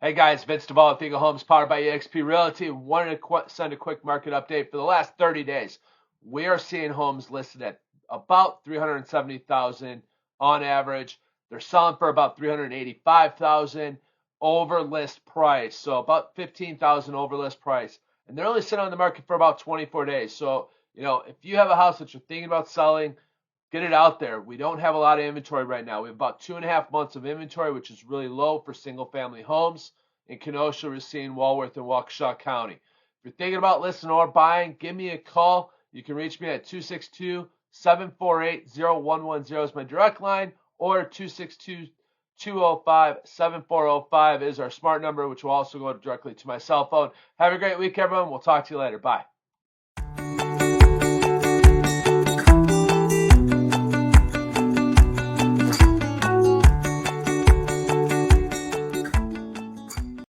Hey guys, Vince Duvall with Eagle Homes, powered by eXp Realty. Wanted to send a quick market update for the last 30 days. We are seeing homes listed at about 370,000 on average. They're selling for about 385,000 over list price, so about 15,000 over list price. And they're only sitting on the market for about 24 days. So, if you have a house that you're thinking about selling, get it out there. We don't have a lot of inventory right now. We have about 2.5 months of inventory, which is really low for single family homes. In Kenosha, Racine, Walworth, and Waukesha County. If you're thinking about listing or buying, give me a call. You can reach me at 262-748-0110 is my direct line, or 262-205-7405 is our smart number, which will also go directly to my cell phone. Have a great week, everyone. We'll talk to you later. Bye.